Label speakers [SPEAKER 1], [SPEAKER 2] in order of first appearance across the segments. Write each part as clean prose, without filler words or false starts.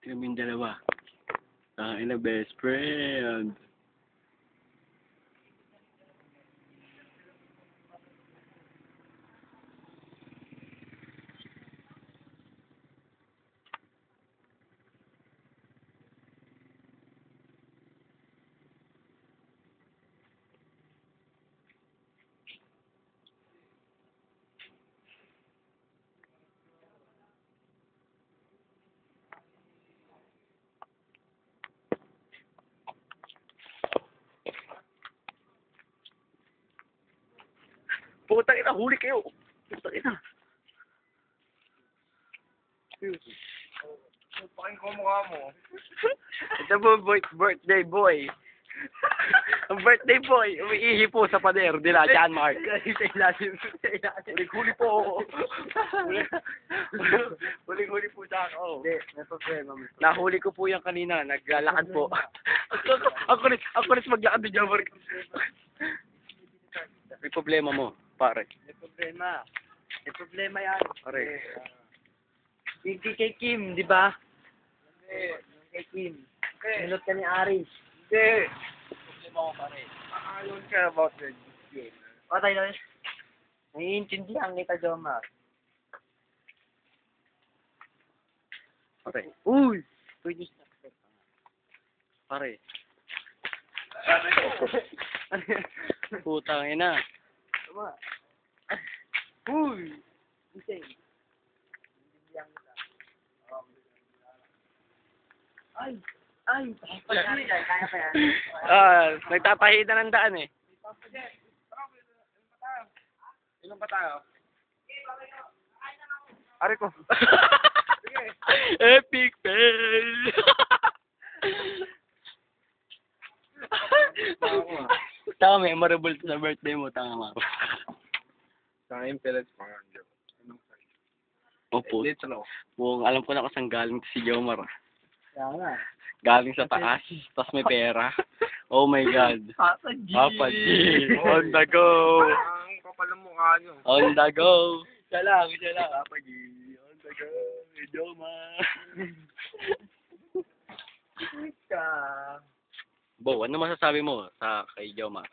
[SPEAKER 1] Kaming dalawa. Ina best friend. Putang ina, huli kayo. Putang ina.
[SPEAKER 2] Pakin ko mukha mo.
[SPEAKER 1] Ito po, birthday boy. Ang birthday boy, umiihi po sa pader. Dila, John Mark.
[SPEAKER 2] Sa ilalim.
[SPEAKER 1] Huli po. Huli po sa ako.
[SPEAKER 2] Hindi, may problema mo.
[SPEAKER 1] Nahuli ko po yan kanina. Naglalakad po. Ako rin maglakad ni John Mark. May problema mo, pare.
[SPEAKER 2] May problema. May problema yan.
[SPEAKER 1] Pare.
[SPEAKER 2] Yung kay Kim, di ba?
[SPEAKER 1] Hindi.
[SPEAKER 2] Yung kay Kim. Minot ka ni Aris.
[SPEAKER 1] Hindi. Problema ko, pare.
[SPEAKER 2] I don't care about the game. Patay na yun. Naiintindihan kita, Jomar.
[SPEAKER 1] Pare.
[SPEAKER 2] Uy! Pwede sa
[SPEAKER 1] Pare. Putang ina.
[SPEAKER 2] Tama. Uy! Insane. Naiintindihan kita. Ay! Ay! Kaya pa yan.
[SPEAKER 1] Nagtatahi na ng daan eh.
[SPEAKER 2] Ilan pa tayo? Ari ko.
[SPEAKER 1] Epic fail! Tama, memorable sa birthday mo, tama.
[SPEAKER 2] Sa akin, pellets pa nga.
[SPEAKER 1] Opo.
[SPEAKER 2] Dito na ako.
[SPEAKER 1] Kung alam ko na kasang galing si Jomar.
[SPEAKER 2] Kaya nga.
[SPEAKER 1] Galing sa taas, tapos may pera. Oh my God.
[SPEAKER 2] Papa G!
[SPEAKER 1] Papa G! On the go!
[SPEAKER 2] Ang kapal ng mukha nyo.
[SPEAKER 1] On the go! Siya lang. Papa G! On the go! Jomar!
[SPEAKER 2] Ka.
[SPEAKER 1] Bo, ano masasabi mo sa kay Jomar?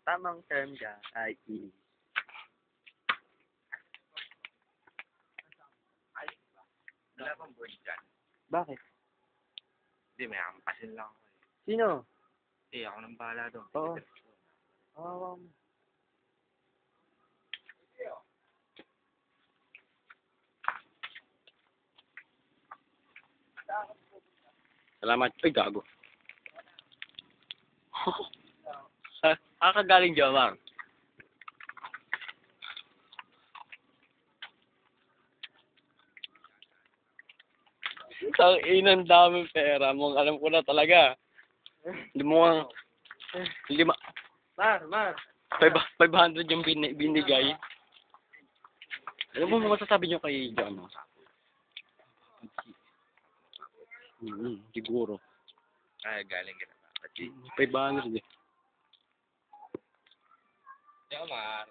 [SPEAKER 2] Tamang term dyan ay wala pang board dyan.
[SPEAKER 1] Bakit?
[SPEAKER 2] Hindi, may ampasin lang ako eh.
[SPEAKER 1] Sino?
[SPEAKER 2] Eh, ako nang bahala doon.
[SPEAKER 1] Oo. Salamat. Ay, gago. Kakagaling Jomar. Ang inang daming pera mo. Alam ko na talaga. Hindi mo nga,
[SPEAKER 2] Mar!
[SPEAKER 1] 500 yung binigay. Alam mo masasabi nyo kay Jomar? Siguro.
[SPEAKER 2] Ay, galing ka na.
[SPEAKER 1] 500 eh.
[SPEAKER 2] Jomar.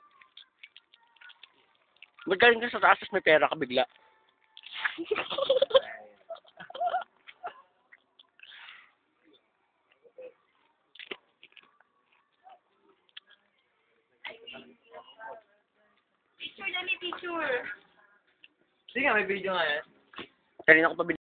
[SPEAKER 1] Magaling ka sa taas, tapos may pera ka bigla.
[SPEAKER 2] Picture, dali picture. Sige nga, may video nga yan.
[SPEAKER 1] Kanina ko pa